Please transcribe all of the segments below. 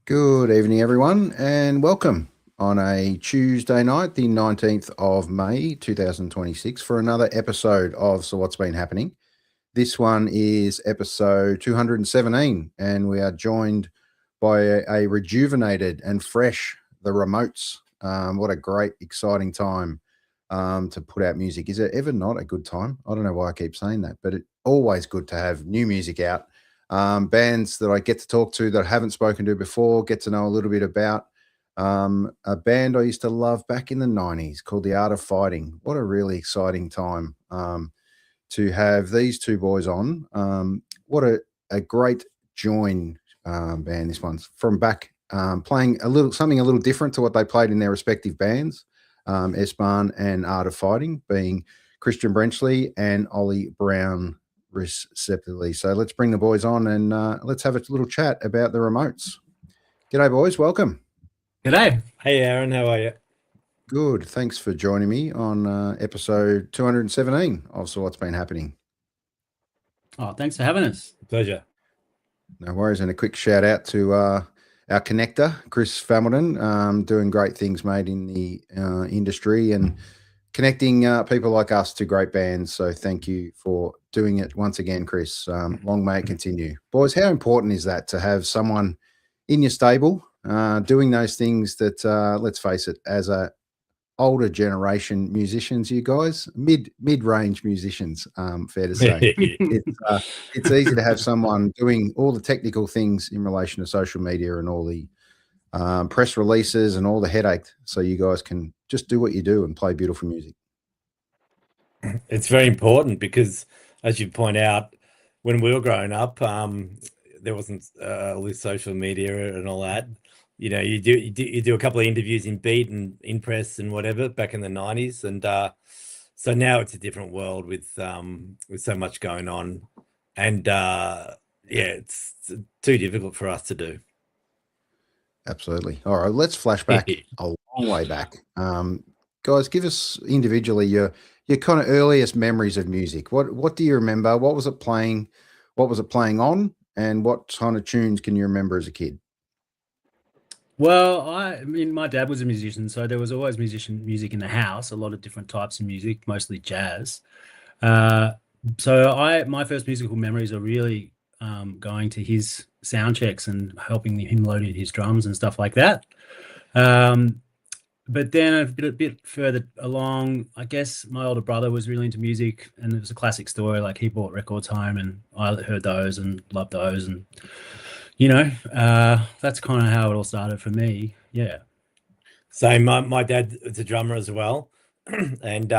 Good evening, everyone, and welcome on a Tuesday night, the 19th of May, 2026, for another episode of So What's Been Happening. This one is episode 217, and we are joined by a rejuvenated and fresh The Remotes. What a great, exciting time to put out music. Is it ever not a good time? I don't know why I keep saying that, but it's always good to have new music out. Bands that I get to talk to that I haven't spoken to before, get to know a little bit about. A band I used to love back in the 90s called The Art of Fighting. What a really exciting time to have these two boys on. What a great join band this one's from back playing something a little different to what they played in their respective bands. S-Bahn and Art of Fighting being Kristian Brenchley and Ollie Browne respectively. So let's bring the boys on and let's have a little chat about the Remotes. G'day, boys. Welcome. G'day. Hey, Aaron. How are you? Good. Thanks for joining me on episode 217 of So What's Been Happening. Oh, thanks for having us. Pleasure. No worries. And a quick shout out to our connector, Chris Familton, doing great things, mate, in the industry and connecting people like us to great bands. So thank you for doing it once again, Chris. Long may it continue. Boys, how important is that to have someone in your stable doing those things that, let's face it, as a older generation musicians, you guys, mid-range musicians, fair to say. It's easy to have someone doing all the technical things in relation to social media and all the press releases and all the headache, so you guys can just do what you do and play beautiful music. It's very important because, as you point out, when we were growing up, there wasn't all this social media and all that. You know, you do a couple of interviews in Beat and in Press and whatever back in the 90s, and so now it's a different world with so much going on, and it's too difficult for us to do. Absolutely. All right, let's flash back a long way back. Guys, give us individually your kind of earliest memories of music. What do you remember? What was it playing? What was it playing on? And what kind of tunes can you remember as a kid? Well, I mean, my dad was a musician, so there was always music in the house, a lot of different types of music, mostly jazz. So my first musical memories are really going to his sound checks and helping him load in his drums and stuff like that. But then a bit further along, I guess my older brother was really into music, and it was a classic story. Like, he bought records home, and I heard those and loved those, and that's kind of how it all started for me. Yeah. So my dad is a drummer as well, and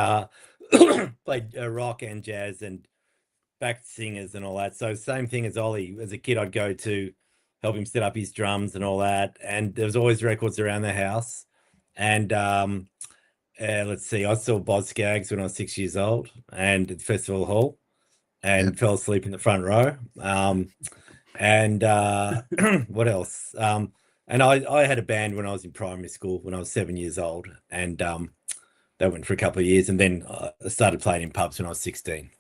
played rock and jazz and backed singers and all that. So same thing as Ollie. As a kid, I'd go to help him set up his drums and all that, and there was always records around the house. And let's see, I saw Boz Scaggs when I was 6 years old, and at Festival Hall, and fell asleep in the front row. And what else? And I had a band when I was in primary school when I was 7 years old, and that went for a couple of years, and then I started playing in pubs when I was 16.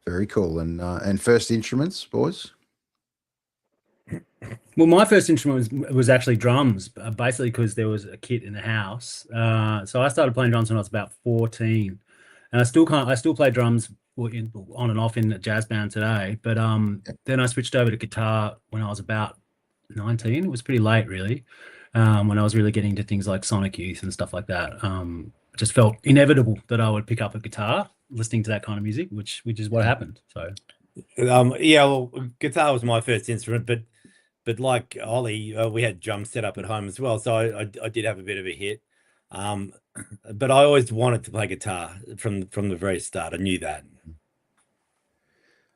Very cool. And first instruments, boys? Well, my first instrument was actually drums, basically because there was a kit in the house. So I started playing drums when I was about 14, and I still play drums on and off in a jazz band today. But then I switched over to guitar when I was about 19. It was pretty late, really, when I was really getting into things like Sonic Youth and stuff like that. It just felt inevitable that I would pick up a guitar, listening to that kind of music, which is what happened. So well, guitar was my first instrument, but like Ollie, we had drums set up at home as well, so I did have a bit of a hit. But I always wanted to play guitar from the very start. I knew that.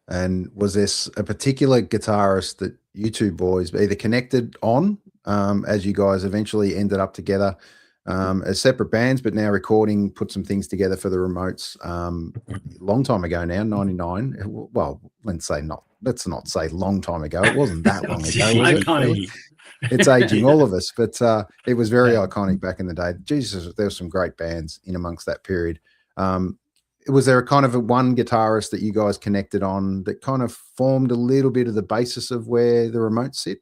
And was this a particular guitarist that you two boys either connected on as you guys eventually ended up together as separate bands, but now recording, put some things together for the Remotes long time ago now, 99. Well, let's not say long time ago. It wasn't that long ago, was it? Really? It's aging all of us, but it was very iconic back in the day. Jesus, there were some great bands in amongst that period. Was there a kind of one guitarist that you guys connected on that kind of formed a little bit of the basis of where the Remotes sit?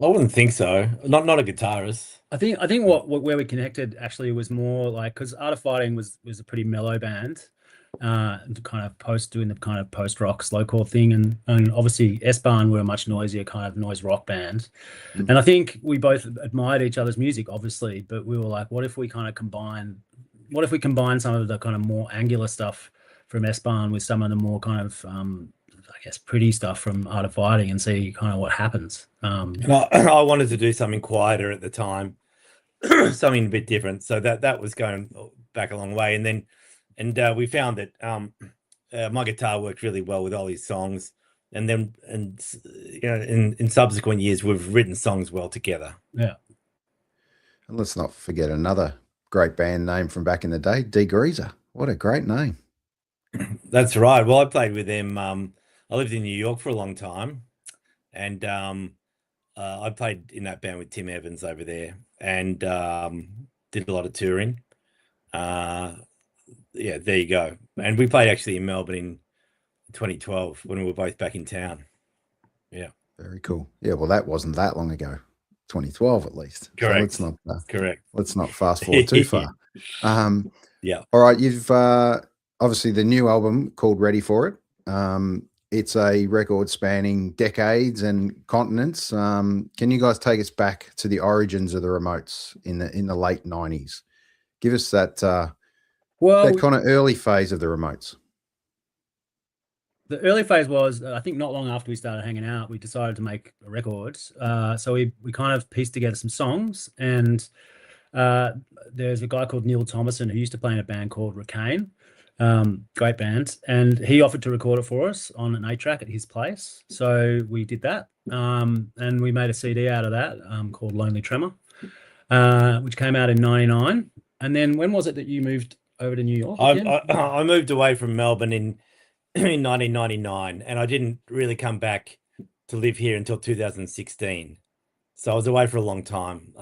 I wouldn't think so. Not a guitarist. I think where we connected actually was more like, because Art of Fighting was a pretty mellow band, kind of doing the kind of post rock slowcore thing, and obviously S-Bahn were a much noisier kind of noise rock band, and I think we both admired each other's music, obviously, but we were like, what if we combine some of the kind of more angular stuff from S-Bahn with some of the more kind of I guess pretty stuff from Art of Fighting, and see kind of what happens. And I wanted to do something quieter at the time. Something a bit different, so that was going back a long way, and we found that my guitar worked really well with Ollie's songs, and in subsequent years we've written songs well together. Yeah. And let's not forget another great band name from back in the day, Degreaser. What a great name. That's right. Well, I played with them. I lived in New York for a long time, and I played in that band with Tim Evans over there, and did a lot of touring. Yeah, there you go. And we played actually in Melbourne in 2012 when we were both back in town. Yeah. Very cool. Yeah, well, that wasn't that long ago. 2012 at least. Correct. So Correct. Let's not fast forward too far. Yeah. All right. You've obviously the new album called Ready for It. It's a record spanning decades and continents. Can you guys take us back to the origins of the remotes in the late 90s? Give us that that kind of early phase of the remotes. The early phase was, I think, not long after we started hanging out, we decided to make a record. So we kind of pieced together some songs, and there's a guy called Neil Thomason who used to play in a band called Ricane. Great band, and he offered to record it for us on an 8-track at his place, so we did that, and we made a CD out of that called Lonely Tremor, which came out in 99. And then when was it that you moved over to New York again? I moved away from Melbourne in 1999, and I didn't really come back to live here until 2016, so I was away for a long time.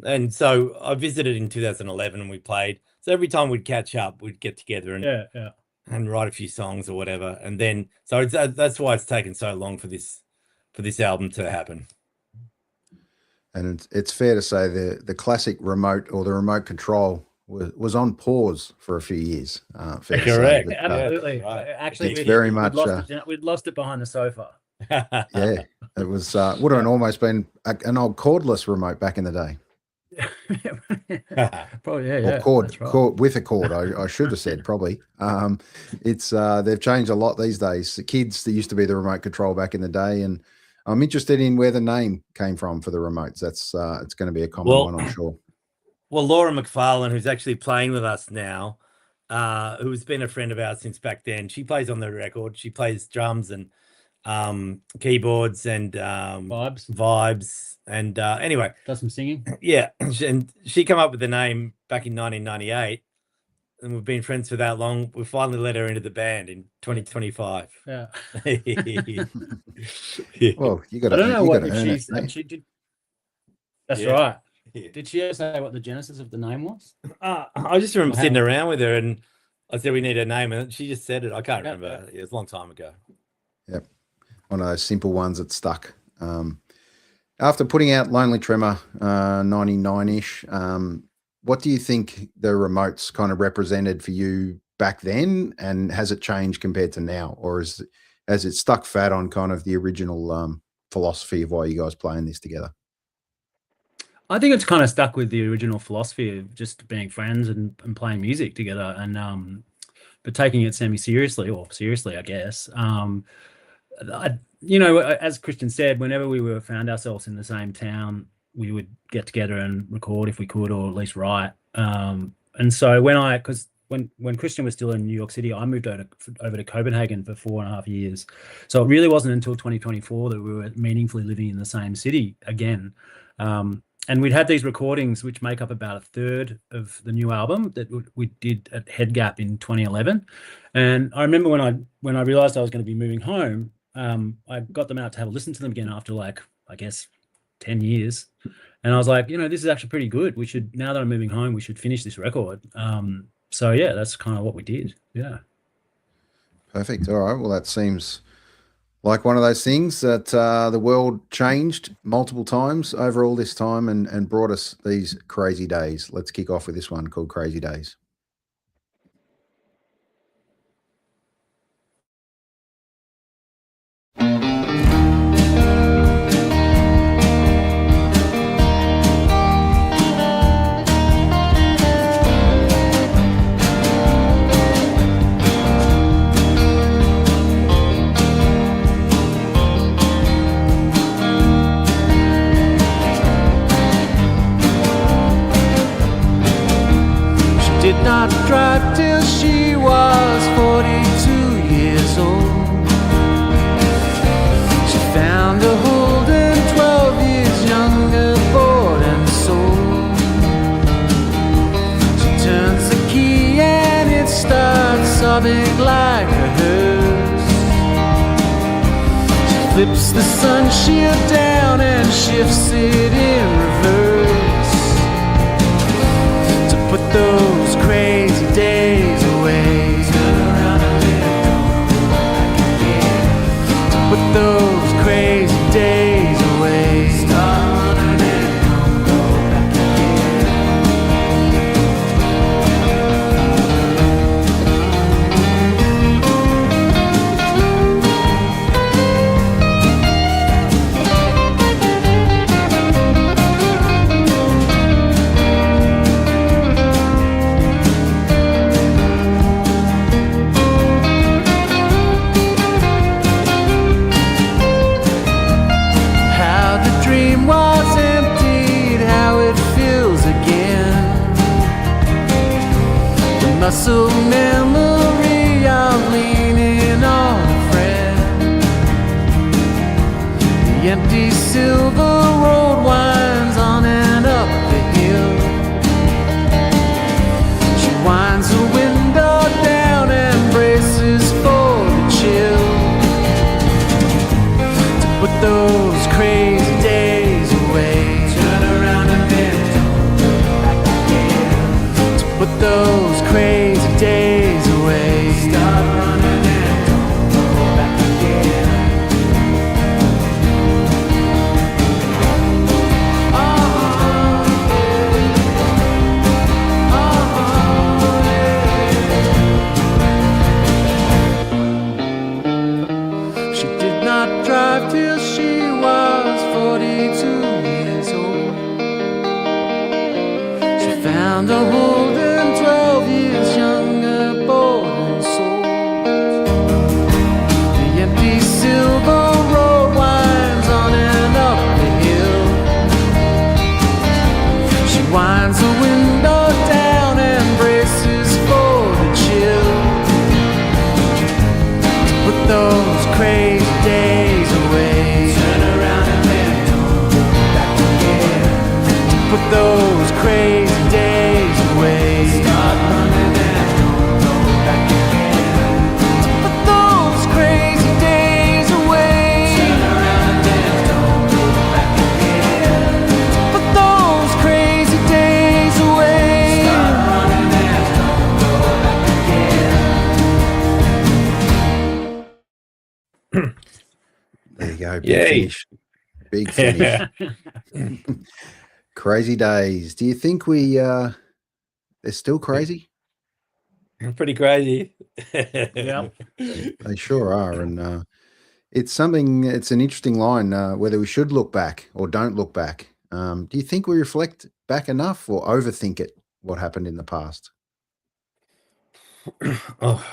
And so I visited in 2011 and we played. So every time we'd catch up, we'd get together and write a few songs or whatever. And then, so that's why it's taken so long for this album to happen. And it's fair to say the classic remote, or the remote control, was on pause for a few years. Correct. But, absolutely. Actually, it's very much we'd lost it behind the sofa. Yeah, it was would have almost been an old cordless remote back in the day. Probably, yeah. Or cord, that's right. cord with a cord. I should have said probably. It's they've changed a lot these days. The kids that used to be the remote control back in the day, and I'm interested in where the name came from for the remotes. That's it's going to be a common one, I'm sure. Well, Laura MacFarlane, who's actually playing with us now, who's been a friend of ours since back then, she plays on the record. She plays drums and keyboards and vibes, and anyway, does some singing. Yeah, and she came up with the name back in 1998, and we've been friends for that long. We finally let her into the band in 2025. Yeah. Well, you got to. I don't know what she did. That's right. Yeah. Did she ever say what the genesis of the name was? I just remember sitting around with her, and I said we need a name, and she just said it. I can't remember. It was a long time ago. Yep. One of those simple ones that stuck. After putting out Lonely Tremor, 99-ish, what do you think the remotes kind of represented for you back then, and has it changed compared to now, or has it stuck fat on kind of the original philosophy of why you guys playing this together? I think it's kind of stuck with the original philosophy of just being friends and playing music together, and but taking it semi-seriously, or seriously, I guess. As Kristian said, whenever we found ourselves in the same town, we would get together and record if we could, or at least write. And so when Kristian was still in New York City, I moved over to Copenhagen for 4.5 years. So it really wasn't until 2024 that we were meaningfully living in the same city again. And we'd had these recordings, which make up about a third of the new album that we did at Head Gap in 2011. And I remember when I realized I was going to be moving home, I got them out to have a listen to them again after, like, I guess 10 years. And I was like, this is actually pretty good. Now that I'm moving home, we should finish this record. So yeah, that's kind of what we did. Yeah. Perfect. All right. Well, that seems Like one of those things that the world changed multiple times over all this time and brought us these crazy days. Let's kick off with this one called Crazy Days. Did not drive till she was 42 years old. She found a Holden 12 years younger, bought and sold. She turns the key and it starts sobbing like a hearse. She flips the sun shield down and shifts it in reverse. Put those crazy days away. Turn around and let go back again. To put those crazy days away. Start running and go back muscle memory of leaning on a friend. The empty silver road winds on and up the hill. She winds her window down and braces for the chill. To put those crazy days away. Turn around and then don't look back again. To put those crazy days away. Start running and don't go back again. She did not drive till she was 42 years old. She found a Holden 12 years younger, bought and sold. The empty silver road winds on and up the hill. She winds her window down and braces for the chill. To put those crazy days away. Turn around and then don't look back again. To put those crazy days away. Start running and don't go back again. To put those crazy days away. Turn around and then don't look back again. To put those crazy days away. Start running and don't go back again. There you go. Big Yay. finish. Big finish. Crazy days. Do you think they're still crazy? Pretty crazy. Yeah. They sure are. And it's an interesting line, whether we should look back or don't look back. Do you think we reflect back enough or overthink it, what happened in the past? Oh,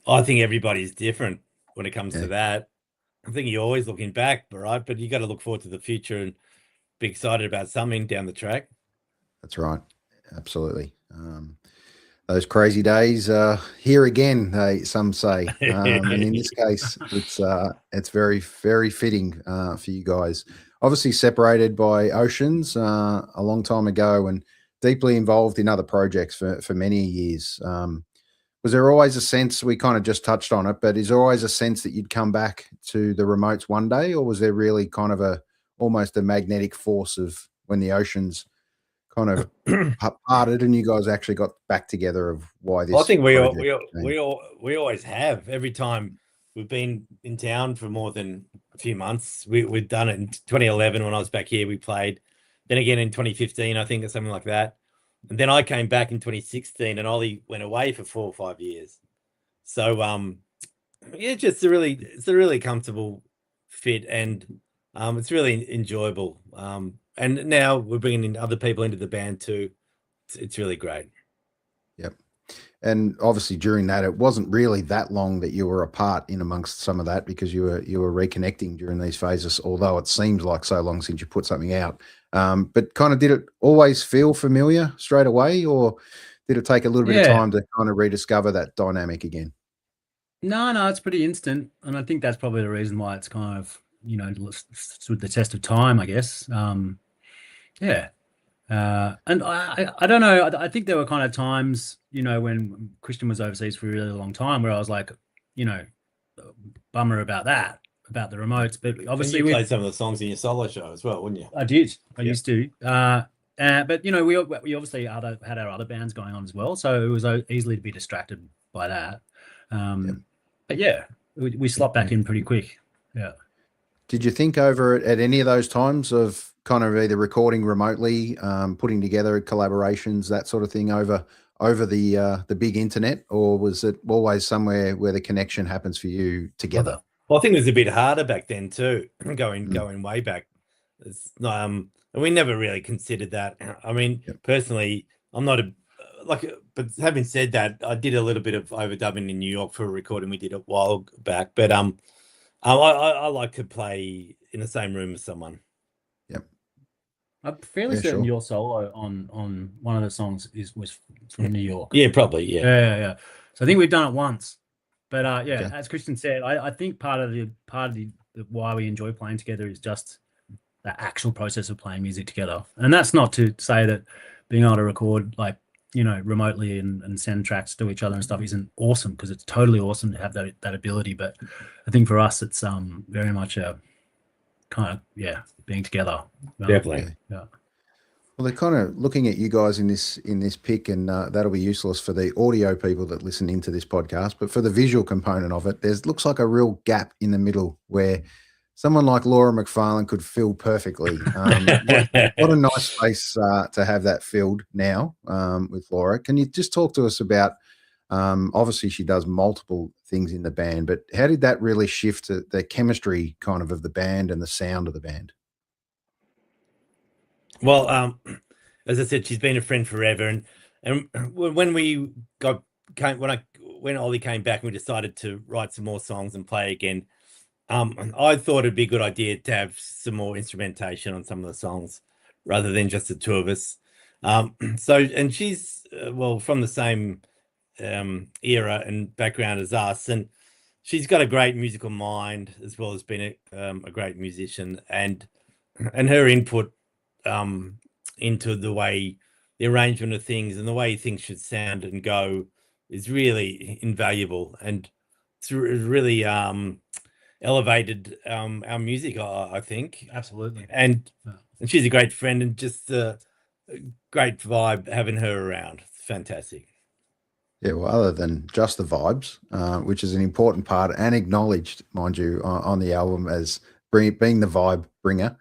I think everybody's different when it comes Yeah. to that. I think you're always looking back, right? But you got to look forward to the future and be excited about something down the track. That's right. Absolutely. Those crazy days here again, some say. And in this case, it's very, very fitting for you guys. Obviously separated by oceans a long time ago and deeply involved in other projects for many years. Was there always a sense, we kind of just touched on it, but is there always a sense that you'd come back to the remotes one day, or was there really kind of almost a magnetic force of when the oceans kind of parted and you guys actually got back together of why this? I think we project changed? always have. Every time we've been in town for more than a few months. We've done it in 2011 when I was back here. We played, then again in 2015, I think, or something like that. And then I came back in 2016, and Ollie went away for 4 or 5 years. So yeah, it's a really comfortable fit, and it's really enjoyable. And now we're bringing in other people into the band too. It's really great. Yep. And obviously during that, it wasn't really that long that you were apart in amongst some of that, because you were reconnecting during these phases, although it seems like so long since you put something out. But kind of, did it always feel familiar straight away, or did it take a little bit of time to kind of rediscover that dynamic again? No, it's pretty instant. And I think that's probably the reason why it's kind of, stood the test of time, I guess. Yeah. And I don't know. I think there were kind of times, when Kristian was overseas for a really long time, where I was like, bummer about that, about the remotes. But obviously, you played some of the songs in your solo show as well, wouldn't you? I did. I used to. But we obviously had our other bands going on as well, so it was easily to be distracted by that. But yeah, we slopped back in pretty quick. Yeah. Did you think over at any of those times of kind of either recording remotely, putting together collaborations, that sort of thing over the big internet, or was it always somewhere where the connection happens for you together? Well, I think it was a bit harder back then too, going way back. It's we never really considered that. I mean, personally, I'm not but having said that, I did a little bit of overdubbing in New York for a recording we did a while back. But I like to play in the same room as someone. Yep. I'm fairly certain your solo on one of the songs was from New York. Yeah, probably. Yeah. So I think we've done it once, but as Kristian said, I think part of the why we enjoy playing together is just the actual process of playing music together. And that's not to say that being able to record remotely and send tracks to each other and stuff isn't awesome, because it's totally awesome to have that ability. But I think for us, it's very much a kind of being together. Definitely. Yeah. Well, they're kind of looking at you guys in this pic, and that'll be useless for the audio people that listen into this podcast. But for the visual component of it, looks like a real gap in the middle where someone like Laura MacFarlane could fill perfectly. What a nice space to have that filled now with Laura. Can you just talk to us about, obviously she does multiple things in the band, but how did that really shift the chemistry kind of the band and the sound of the band? Well, as I said, she's been a friend forever. And when Ollie came back and we decided to write some more songs and play again, I thought it'd be a good idea to have some more instrumentation on some of the songs rather than just the two of us. And she's from the same era and background as us, and she's got a great musical mind as well as being a great musician, and her input into the arrangement of things and the way things should sound and go is really invaluable, and it's really elevated our music, I think. Absolutely. And she's a great friend, and just a great vibe having her around. It's fantastic. Yeah, well, other than just the vibes, which is an important part and acknowledged, mind you, on the album as being the vibe bringer.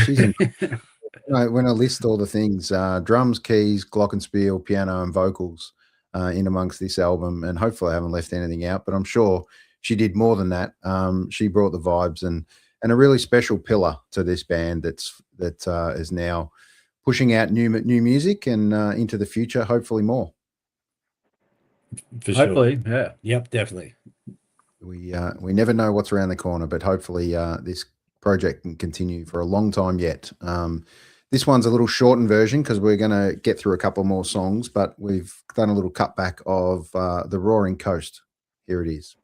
She's when I list all the things, drums, keys, glockenspiel, piano, and vocals in amongst this album, and hopefully I haven't left anything out, but I'm sure she did more than that. She brought the vibes and a really special pillar to this band that is now pushing out new music and into the future, hopefully more. For sure. Hopefully, yeah. Yep, definitely. We never know what's around the corner, but hopefully this project can continue for a long time yet. This one's a little shortened version because we're going to get through a couple more songs, but we've done a little cutback of The Roaring Coast. Here it is.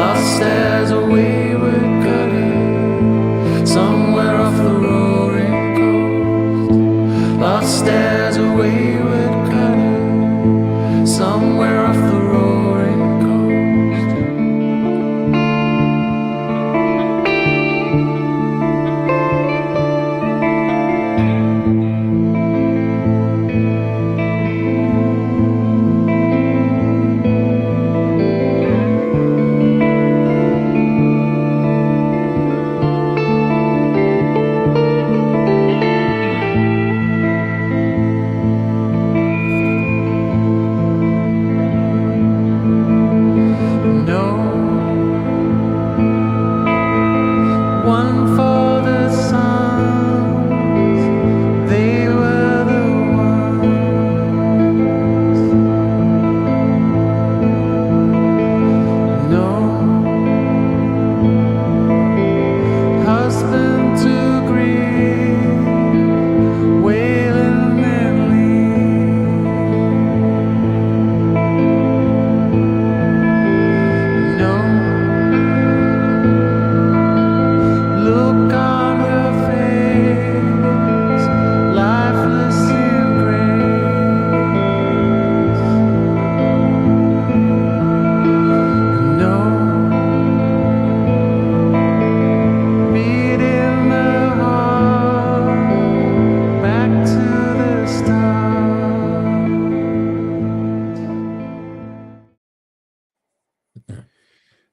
lost as a wayward cutter, somewhere off the roaring coast. Lost as a wayward cutter, somewhere off the roaring coast.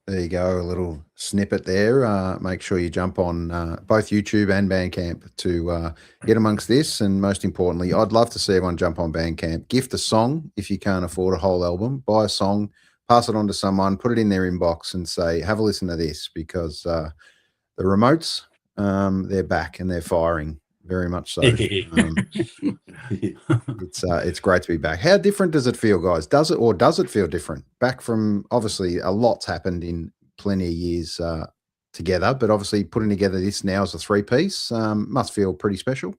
There you go, a little snippet there. Make sure you jump on both YouTube and Bandcamp to get amongst this. And most importantly, I'd love to see everyone jump on Bandcamp. Gift a song if you can't afford a whole album. Buy a song, pass it on to someone, put it in their inbox and say, have a listen to this, because the remotes, they're back and they're firing. Very much so. It's great to be back. How different does it feel, guys? Does it feel different? Back from, obviously a lot's happened in plenty of years together, but obviously putting together this now as a 3-piece must feel pretty special.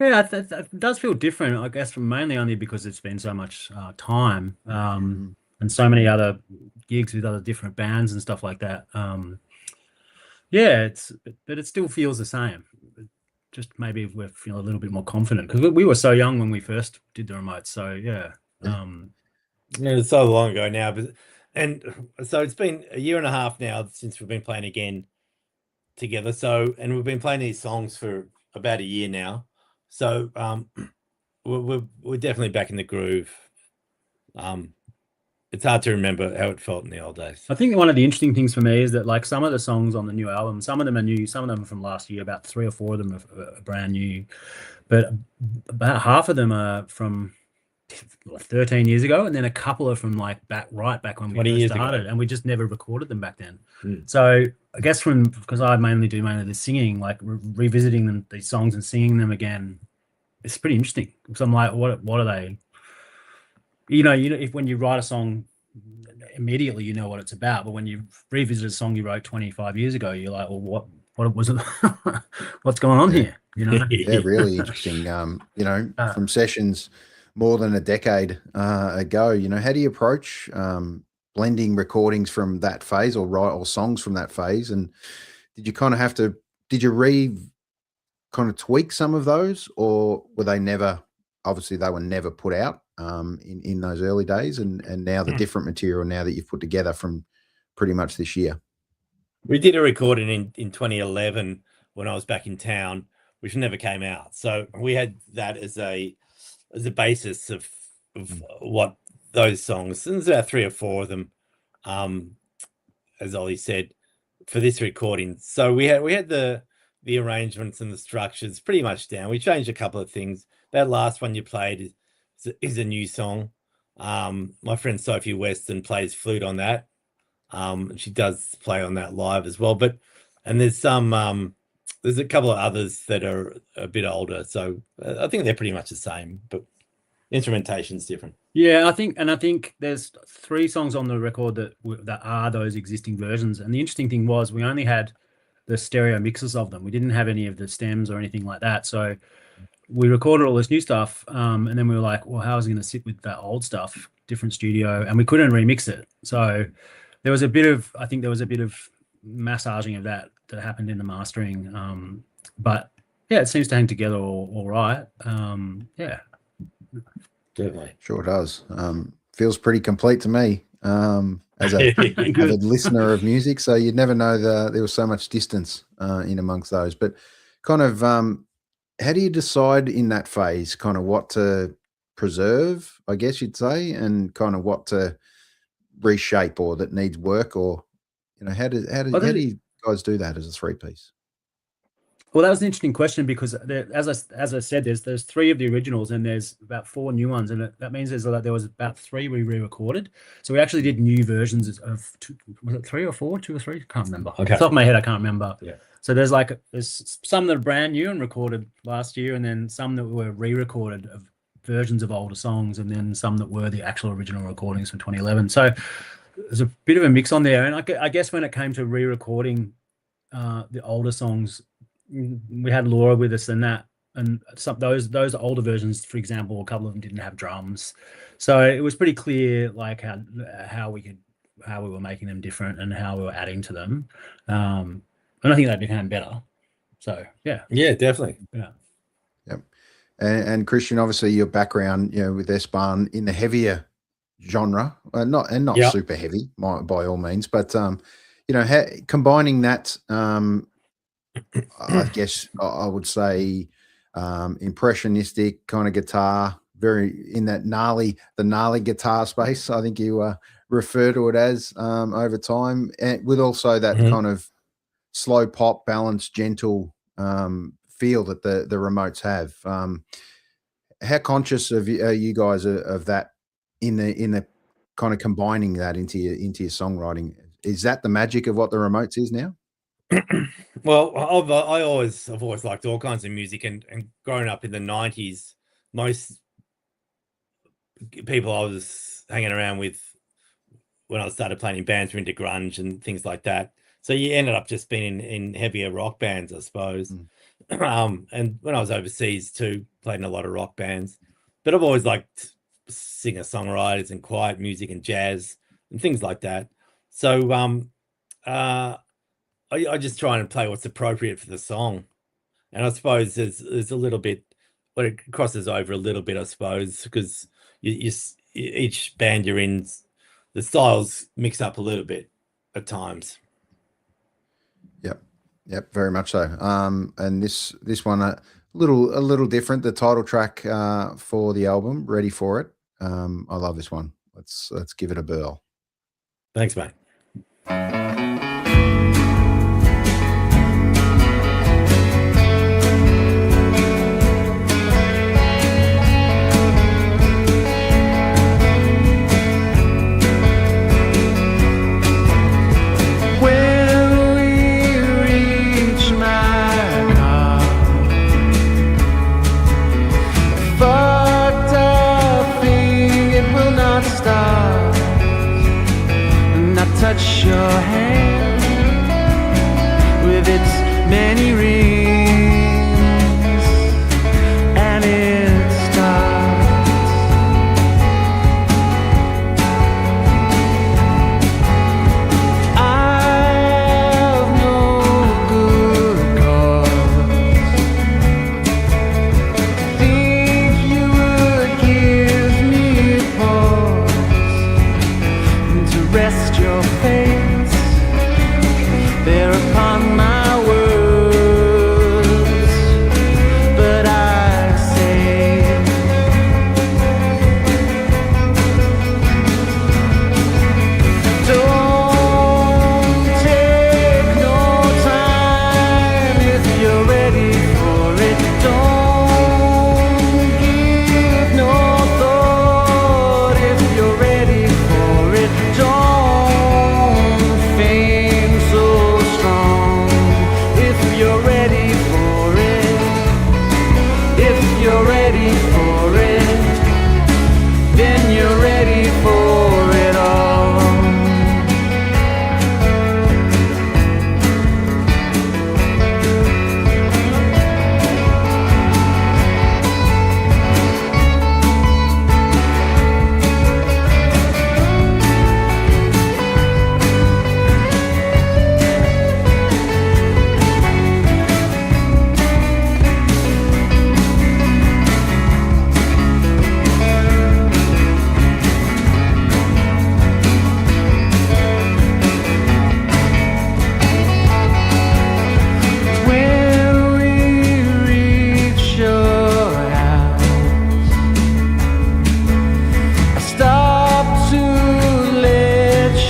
Yeah, it does feel different, I guess, mainly only because it's been so much time and so many other gigs with other different bands and stuff like that. Yeah, but it still feels the same. Just maybe we're feeling a little bit more confident because we were so young when we first did the remote. So yeah, it's so long ago now. And so it's been a year and a half now since we've been playing again together. So, and we've been playing these songs for about a year now. So we're definitely back in the groove. It's hard to remember how it felt in the old days. I think one of the interesting things for me is that, like, some of the songs on the new album, some of them are new, some of them are from last year, about 3 or 4 of them are brand new, but about half of them are from 13 years ago, and then a couple are from like right back when we first started, and we just never recorded them back then. So I guess because I mainly do the singing, like revisiting these songs and singing them again, it's pretty interesting. Because I'm like, what are they? You know, if when you write a song, immediately you know what it's about, but when you revisit a song you wrote 25 years ago, you're like, well, what was it? What's going on here? You know? Yeah, really interesting. You know, from sessions more than a decade ago, you know, how do you approach blending recordings from that phase or songs from that phase? And did you kind of did you kind of tweak some of those, or were they never, obviously they were never put out in those early days, and now the different material now that you've put together from pretty much this year? We did a recording in 2011 when I was back in town, which never came out. So we had that as a basis of what those songs, and there's about 3 or 4 of them, as Ollie said, for this recording. So we had the arrangements and the structures pretty much down. We changed a couple of things. That last one you played is a new song. My friend Sophie Weston plays flute on that. She does play on that live as well. And there's there's a couple of others that are a bit older. So I think they're pretty much the same, but instrumentation's different. Yeah, I think there's 3 songs on the record that are those existing versions. And the interesting thing was we only had the stereo mixes of them. We didn't have any of the stems or anything like that. So we recorded all this new stuff, and then we were like, well, how is it going to sit with that old stuff, different studio? And we couldn't remix it. So there was a bit of massaging of that happened in the mastering. But yeah, it seems to hang together all right. Yeah, Definitely. Sure does. Feels pretty complete to me. As a avid listener of music, so you'd never know there was so much distance in amongst those. But kind of, how do you decide in that phase, kind of what to preserve, I guess you'd say, and kind of what to reshape or that needs work, or how do you guys do that as a 3-piece? Well, that was an interesting question because as I said, there's 3 of the originals and there's about 4 new ones, and that means there was about 3 we re-recorded. So we actually did new versions of 2, was it 3 or 4, 2 or 3? I can't remember. Okay. Off the top of my head, I can't remember. Yeah. So there's some that are brand new and recorded last year, and then some that were re-recorded of versions of older songs, and then some that were the actual original recordings from 2011. So there's a bit of a mix on there, and I guess when it came to re-recording the older songs, we had Laura with us, and some those older versions, for example, a couple of them didn't have drums, so it was pretty clear like how we were making them different and how we were adding to them, and I think they became better. So yeah, definitely, yeah. Yep. And Kristian, obviously your background, with Espan in the heavier genre, not super heavy by all means, but combining that. I guess I would say impressionistic kind of guitar, very in that gnarly guitar space. I think you refer to it as over time, and with also that kind of slow pop, balanced, gentle feel that the remotes have. How conscious are you guys of that in the kind of combining that into your songwriting? Is that the magic of what the remotes is now? Well, I've always liked all kinds of music, and growing up in the 90s, most people I was hanging around with when I started playing in bands were into grunge and things like that. So you ended up just being in heavier rock bands, I suppose. And when I was overseas too, played in a lot of rock bands. But I've always liked singer-songwriters and quiet music and jazz and things like that. So I just try and play what's appropriate for the song, and I suppose there's a little bit, but it crosses over a little bit, I suppose, because each band you're in, the styles mix up a little bit at times. Yep, very much so. And this one a little different. The title track for the album, Ready for It. I love this one. Let's give it a burl. Thanks, mate. Touch your hand with its many rings, and it starts. I've no good cause to think you would give me pause to rest your face there upon my words, but I say don't take no time if you're ready for it. Don't give no thought if you're ready for it. Don't fame so strong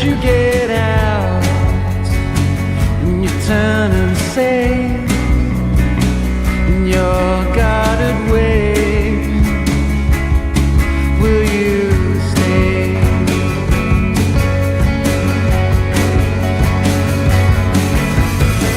you get out and you turn and say in your guarded way, will you stay?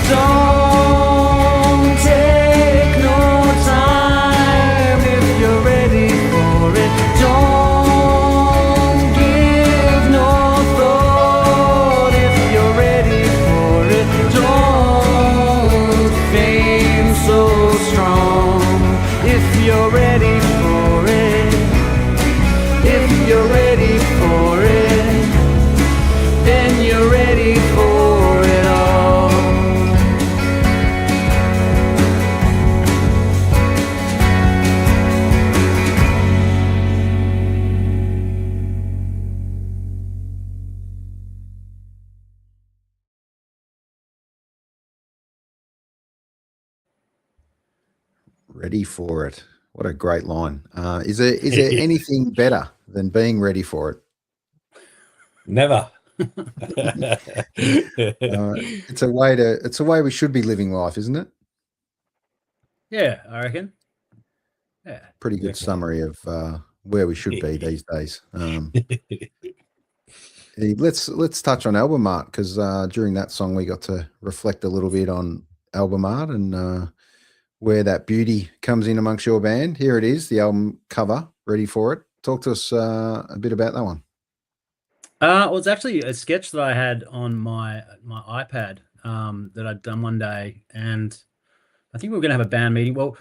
Don't take no time if you're ready for it. Don't give no thought if you're ready for it. Don't fame so strong if you're ready for it. If you're ready for it, then you're ready for it all. Ready for it. What a great line. Is there anything better than being ready for it? Never. It's a way we should be living life, isn't it? Yeah, I reckon. Yeah. Pretty good summary of where we should be these days. Let's touch on album art, because during that song we got to reflect a little bit on album art and where that beauty comes in amongst your band. Here it is, the album cover, Ready for It. Talk to us a bit about that one. Well, it's actually a sketch that I had on my iPad that I'd done one day, and I think we were going to have a band meeting. Well,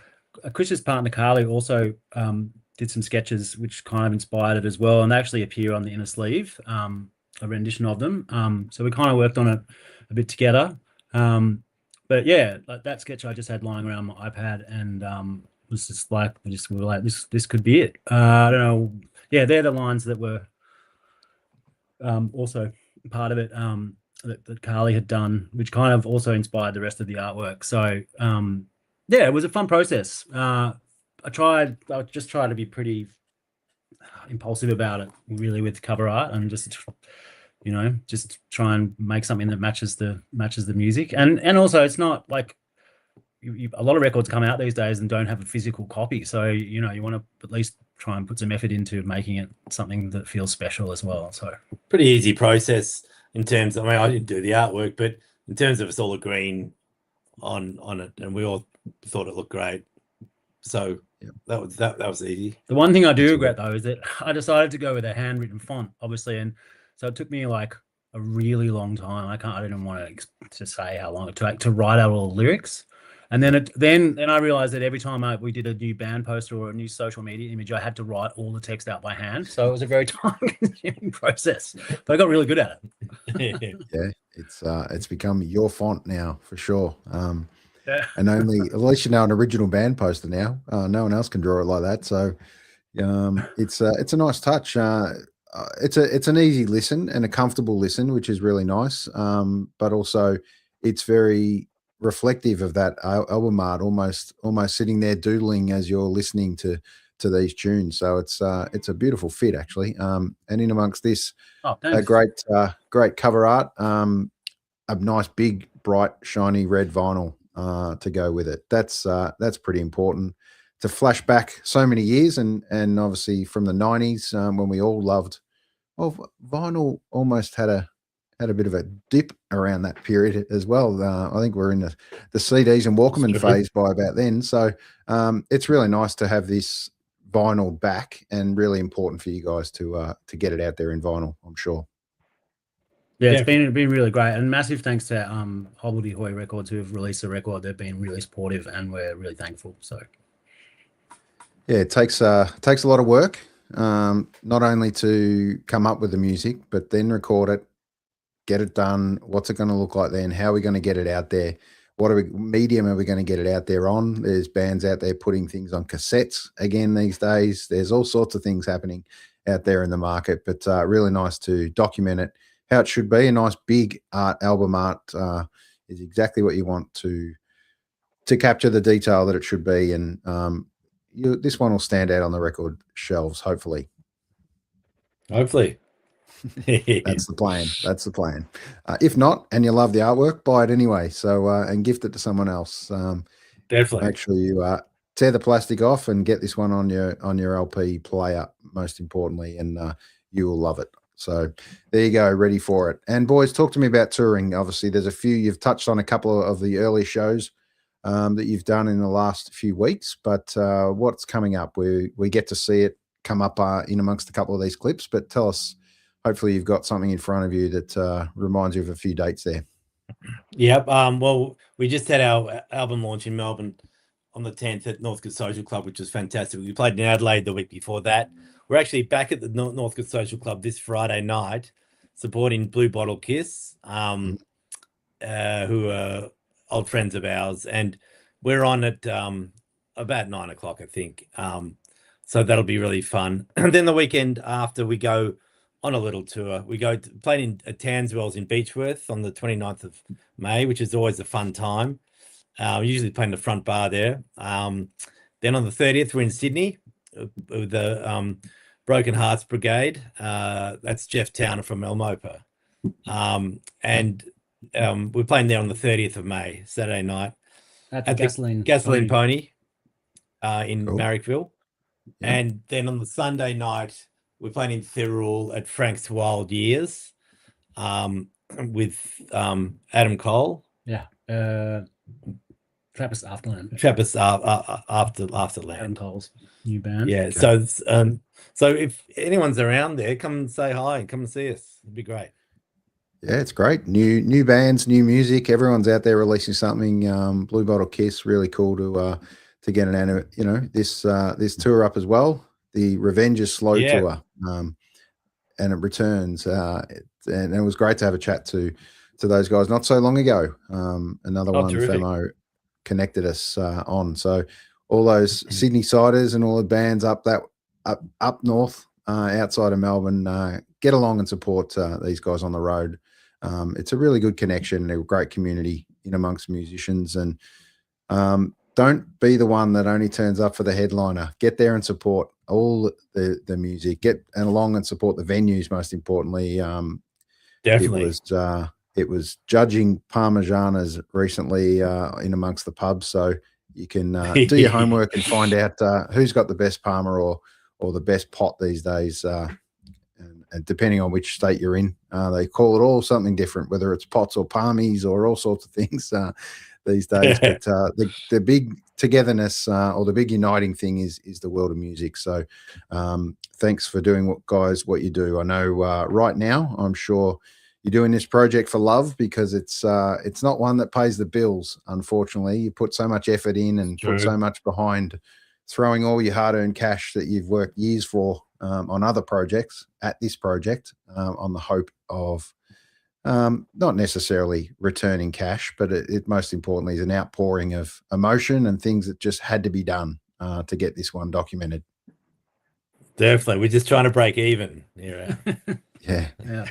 Kristian's partner Carly also did some sketches which kind of inspired it as well, and they actually appear on the inner sleeve, a rendition of them. So we kind of worked on it a bit together. But yeah, like that sketch I just had lying around my iPad, and was just like we were like, this could be it. I don't know. Yeah, they're the lines that were also part of it that Carly had done, which kind of also inspired the rest of the artwork. So yeah, it was a fun process. I just tried to be pretty impulsive about it, really, with cover art, and just try and make something that matches the music. And also, it's not like a lot of records come out these days and don't have a physical copy, so you want to at least try and put some effort into making it something that feels special as well. So pretty easy process in terms of, I didn't do the artwork, but in terms of us all agreeing on it, and we all thought it looked great. So yeah, that was easy. The one thing I do regret though is that I decided to go with a handwritten font, obviously, and so it took me like a really long time. I didn't want to say how long it took to write out all the lyrics. And then I realized that every time we did a new band poster or a new social media image, I had to write all the text out by hand. So it was a very time-consuming process, but I got really good at it. Yeah, it's become your font now for sure. Yeah. And at least an original band poster now. No one else can draw it like that. So it's a nice touch. It's an easy listen and a comfortable listen, which is really nice. But also it's very reflective of that album art, almost sitting there doodling as you're listening to these tunes. So it's a beautiful fit, actually. And in amongst this, a great cover art, a nice big bright shiny red vinyl to go with it. That's pretty important to flash back so many years, and obviously from the 90s when we all loved. Well, vinyl almost had a bit of a dip around that period as well. I think we're in the CDs and Walkman phase by about then. So it's really nice to have this vinyl back, and really important for you guys to get it out there in vinyl, I'm sure. Yeah, it's been really great, and massive thanks to Hobbledehoy Records, who have released the record. They've been really supportive, and we're really thankful. So yeah, it takes a lot of work, not only to come up with the music, but then record it, get it done. What's it going to look like then? How are we going to get it out there? What medium are we going to get it out there on? There's bands out there putting things on cassettes again these days. There's all sorts of things happening out there in the market, but really nice to document it how it should be. A nice big album art is exactly what you want to capture the detail that it should be. And this one will stand out on the record shelves, hopefully. Hopefully. That's the plan. That's the plan. If not, and you love the artwork, buy it anyway. So and gift it to someone else. Definitely. Make sure you tear the plastic off and get this one on your LP player. Most importantly, and you will love it. So there you go, ready for it. And boys, talk to me about touring. Obviously, there's a few you've touched on, a couple of the early shows that you've done in the last few weeks. But what's coming up? We get to see it come up in amongst a couple of these clips. But tell us. Hopefully, you've got something in front of you that reminds you of a few dates there. Yep. Well, we just had our album launch in Melbourne on the 10th at Northcote Social Club, which was fantastic. We played in Adelaide the week before that. We're actually back at the Northcote Social Club this Friday night, supporting Blue Bottle Kiss, who are old friends of ours, and we're on at about 9 o'clock, I think. So that'll be really fun. And then the weekend after, we go on a little tour. We go playing at Townswell's in Beechworth on the 29th of May, which is always a fun time. Usually playing the front bar there. Then on the 30th, we're in Sydney with the Broken Hearts Brigade. That's Jeff Towner from El Mopa. And we're playing there on the 30th of May, Saturday night. At the Gasoline Pony in Cool. Marrickville. Yeah. And then on the Sunday night, we're playing in Thirroul at Frank's Wild Years with Adam Cole. Yeah. Trappist Afterland. Trappist Afterland. Adam Cole's new band. Yeah. Okay. So if anyone's around there, come and say hi and come and see us. It'd be great. Yeah, it's great. New bands, new music. Everyone's out there releasing something. Blue Bottle Kiss, really cool to get this tour up as well. The Revenge is Slow tour, and it returns. And it was great to have a chat to those guys not so long ago. Another one, terrific. Famo, connected us on. So all those Sydney siders and all the bands up north, outside of Melbourne, get along and support these guys on the road. It's a really good connection, a great community in amongst musicians, and don't be the one that only turns up for the headliner. Get there and support all the music. Get along and support the venues. Most importantly, Definitely. It was judging Parmigianas recently in amongst the pubs, so you can do your homework and find out who's got the best Parma or the best pot these days. And depending on which state you're in, they call it all something different, whether it's pots or palmies or all sorts of things these days. But the big togetherness or the big uniting thing is the world of music. So thanks for doing what you do. I know right now, I'm sure you're doing this project for love, because it's not one that pays the bills, unfortunately. You put so much effort in and put so much behind throwing all your hard-earned cash that you've worked years for on other projects at this project, on the hope of not necessarily returning cash, but it most importantly is an outpouring of emotion and things that just had to be done to get this one documented. Definitely. We're just trying to break even. Yeah. Yeah. Yeah.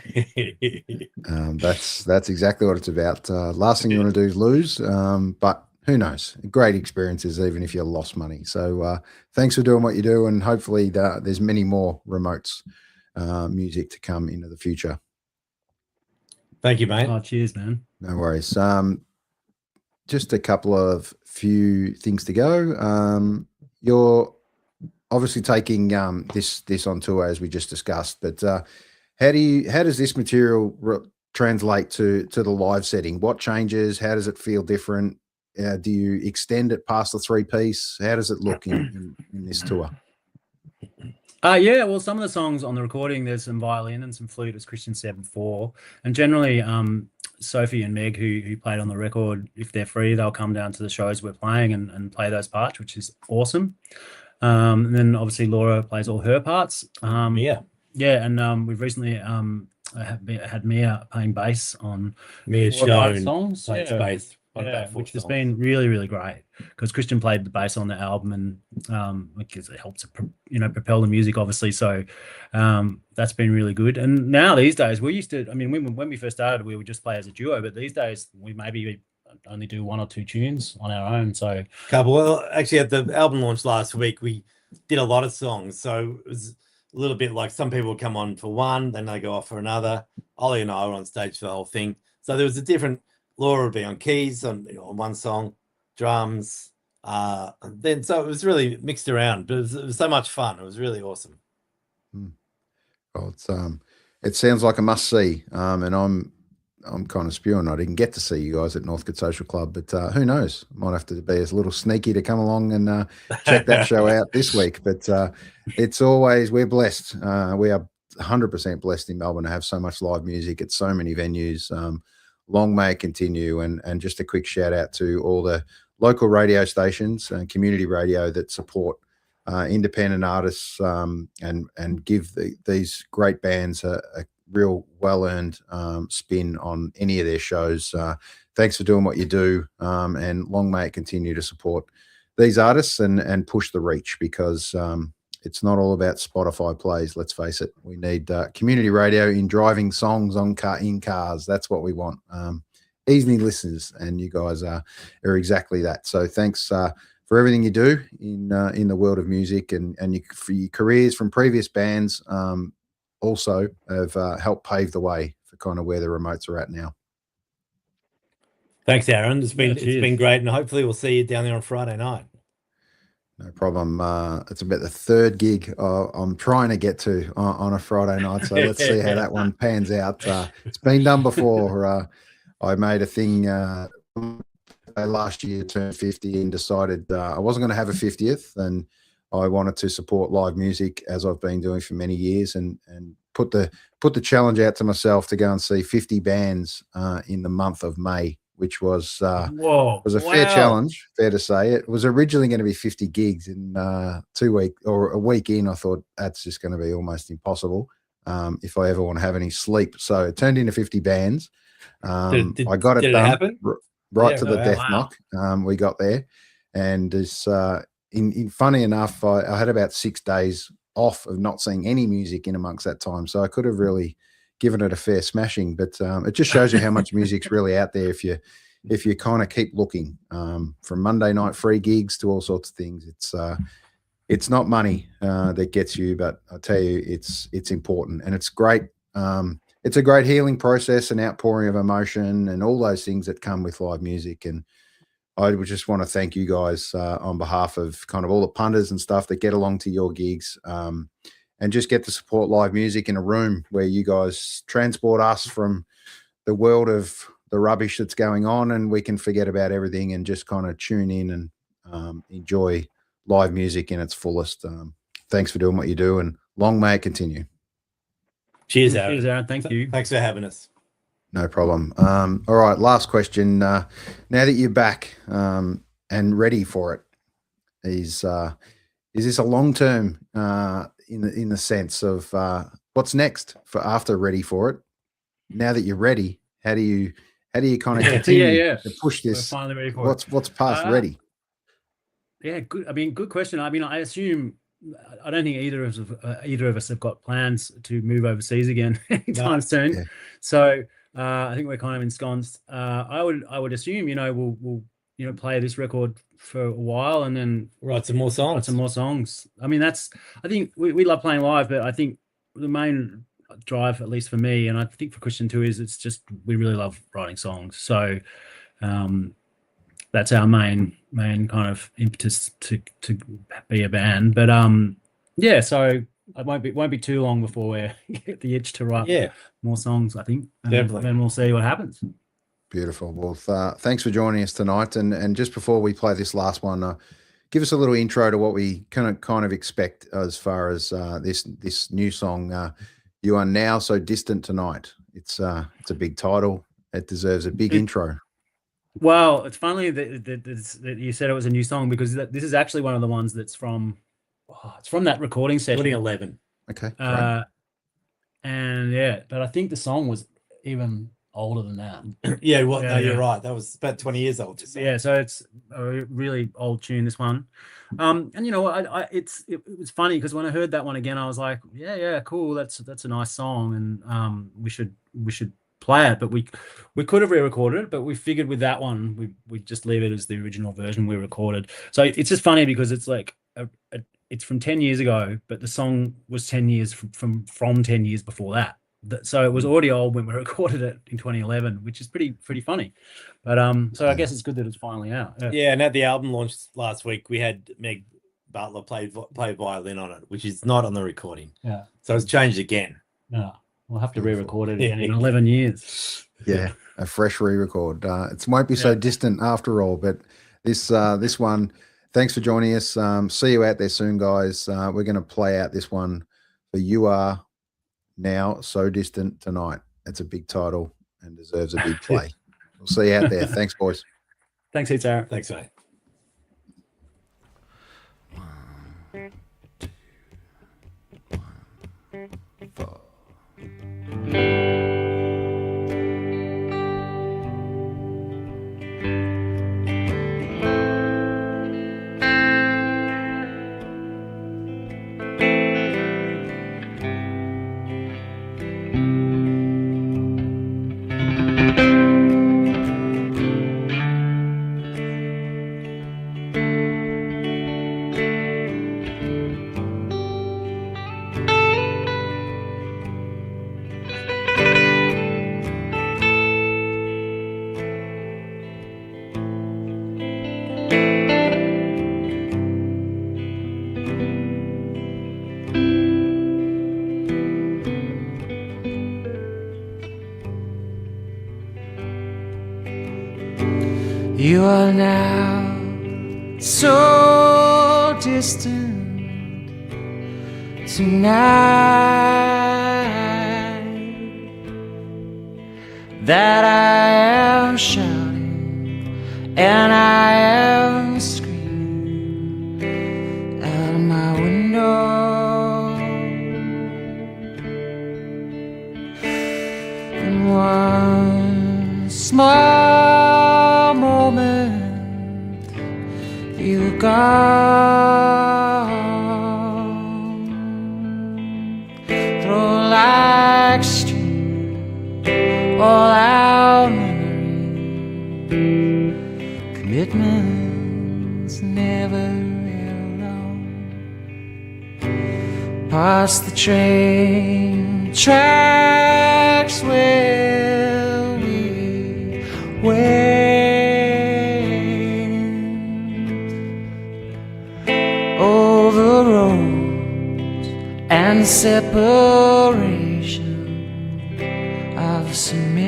That's exactly what it's about. Last thing you want to do is lose, but who knows? Great experiences, even if you lost money. So thanks for doing what you do, and hopefully there's many more remotes music to come into the future. Thank you, mate. Oh, cheers, man. No worries. Just a couple of few things to go. You're obviously taking this on tour, as we just discussed, but how does this material translate to the live setting? What changes? How does it feel different? Do you extend it past the 3-piece? How does it look in this tour? Yeah, well, some of the songs on the recording, there's some violin and some flute, as Kristian said before. And generally, Sophie and Meg, who played on the record, if they're free, they'll come down to the shows we're playing and play those parts, which is awesome. And then obviously Laura plays all her parts. Yeah, and we've recently had Mia playing bass on Mia 4 or 5 shown songs. bass. Which has been really, really great, because Kristian played the bass on the album, and because it helps propel the music, obviously. So that's been really good. And now these days, we used to, when we first started, we would just play as a duo, but these days we maybe only do 1 or 2 tunes on our own. So Well, actually, at the album launch last week, we did a lot of songs. So it a little bit like some people come on for one, then they go off for another. Ollie and I were on stage for the whole thing. So there was a different, Laura would be on keys on one song, drums. Then so it was really mixed around, but it was so much fun. It was really awesome. Well, it sounds like a must see. And I'm kind of spewing. I didn't get to see you guys at Northcote Social Club, but who knows? Might have to be a little sneaky to come along and check that show out this week. But it's always, we're blessed. We are 100% blessed in Melbourne to have so much live music at so many venues. Long may it continue. And just a quick shout out to all the local radio stations and community radio that support independent artists and give these great bands a real well-earned spin on any of their shows. Thanks for doing what you do, and long may it continue to support these artists and push the reach, because it's not all about Spotify plays. Let's face it. We need community radio in driving songs in cars. That's what we want. Easy listeners, and you guys are exactly that. So thanks for everything you do in the world of music, and for your careers from previous bands. Also have helped pave the way for kind of where the remotes are at now. Thanks, Aaron. It's been great, and hopefully we'll see you down there on Friday night. No problem. It's about the third gig I'm trying to get to on a Friday night, so let's see how that one pans out. It's been done before. I made a thing last year, turned 50, and decided I wasn't going to have a 50th, and I wanted to support live music, as I've been doing for many years, and put the challenge out to myself to go and see 50 bands in the month of May, which was a fair challenge, fair to say. It was originally going to be 50 gigs in 2 weeks or a week in. I thought that's just going to be almost impossible if I ever want to have any sleep. So it turned into 50 bands. I got it done right to the death knock. We got there, and it's funny enough, I had about 6 days off of not seeing any music in amongst that time, so I could have really given it a fair smashing. But it just shows you how much music's really out there if you kind of keep looking. From Monday night free gigs to all sorts of things. It's not money that gets you, but I tell you, it's important, and it's great. It's a great healing process and outpouring of emotion and all those things that come with live music. And I would just want to thank you guys on behalf of kind of all the punters and stuff that get along to your gigs and just get to support live music in a room where you guys transport us from the world of the rubbish that's going on, and we can forget about everything and just kind of tune in and enjoy live music in its fullest. Thanks for doing what you do, and long may it continue. Cheers, Aaron. Cheers, Aaron. Thank you. Thanks for having us. No problem. All right, last question. Now that you're back and ready for it, is this a long term in the sense of what's next for after ready for it? Now that you're ready, how do you kind of continue to push this? We're finally ready for it. What's past ready? Yeah, good. I mean, good question. I mean, I assume I don't think either of us have got plans to move overseas again anytime soon. Yeah. So I think we're kind of ensconced. I would assume, we'll play this record for a while and then write some more songs. I mean, I think we love playing live, but I think the main drive, at least for me, and I think for Kristian too, is it's just we really love writing songs. So that's our main kind of impetus to be a band. But so it won't be too long before we get the itch to write more songs, I think. Definitely. Then we'll see what happens. Beautiful. Well, thanks for joining us tonight. And just before we play this last one, give us a little intro to what we kind of expect as far as this new song, You Are Now So Distant Tonight. It's a big title. It deserves a big intro. Well, it's funny that you said it was a new song, because this is actually one of the ones that's from that recording session. 2011. Okay. And but I think the song was even older than that. You're right. That was about 20 years old. Yeah, so it's a really old tune, this one. And you know what? It was funny because when I heard that one again, I was like, yeah, cool. That's a nice song, and we should play it. But we could have re-recorded it, but we figured with that one we just leave it as the original version we recorded. So it's just funny because it's like it's from 10 years ago, but the song was 10 years from 10 years before that. So it was already old when we recorded it in 2011, which is pretty funny. But so I guess it's good that it's finally out. Yeah, and at the album launch last week, we had Meg Butler play violin on it, which is not on the recording. Yeah. So it's changed again. Yeah. We'll have to re-record it again in 11 years. Yeah, a fresh re-record. It won't be so distant after all, but this one, thanks for joining us. See you out there soon, guys. We're going to play out this one for You Are Now So Distant Tonight. It's a big title and deserves a big play. We'll see you out there. Thanks, boys. Thanks, heaps, Aaron. Thanks, mate. 1, 2, 1, 4. You are now so distant tonight that I am shouting and I am screaming out of my window. And one small moment you were gone, throw like stream all our memories, commitments never held on, past the train tracks where we went, over roads and separation of cement,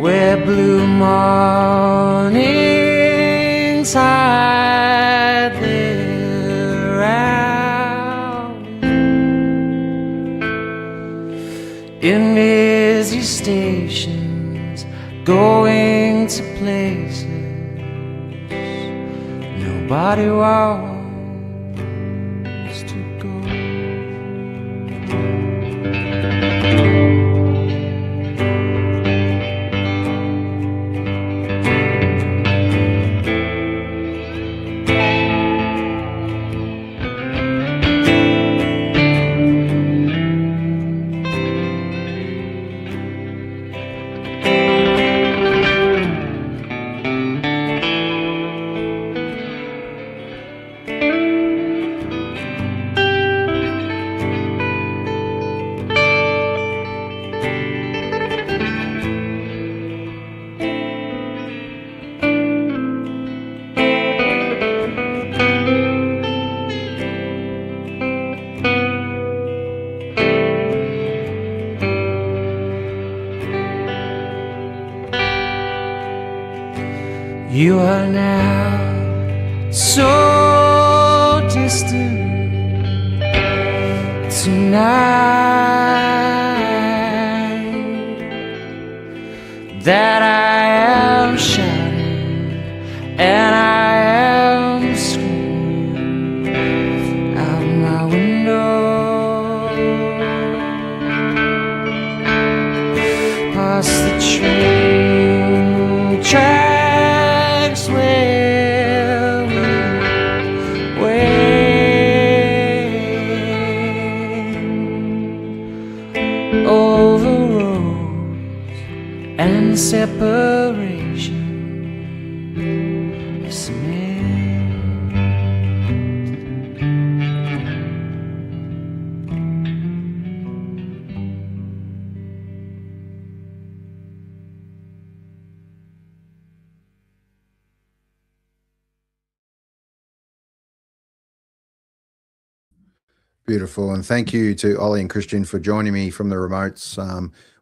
where blue mornings hide their hours in busy stations, going to places nobody wants to go. You are now so distant tonight that I am shouting and I am screaming out my window, past the train tracks where we went, over roads and separation Beautiful. And thank you to Ollie and Kristian for joining me from the remotes.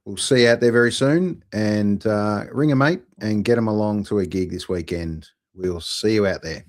We'll see you out there very soon, and ring a mate and get them along to a gig this weekend. We'll see you out there.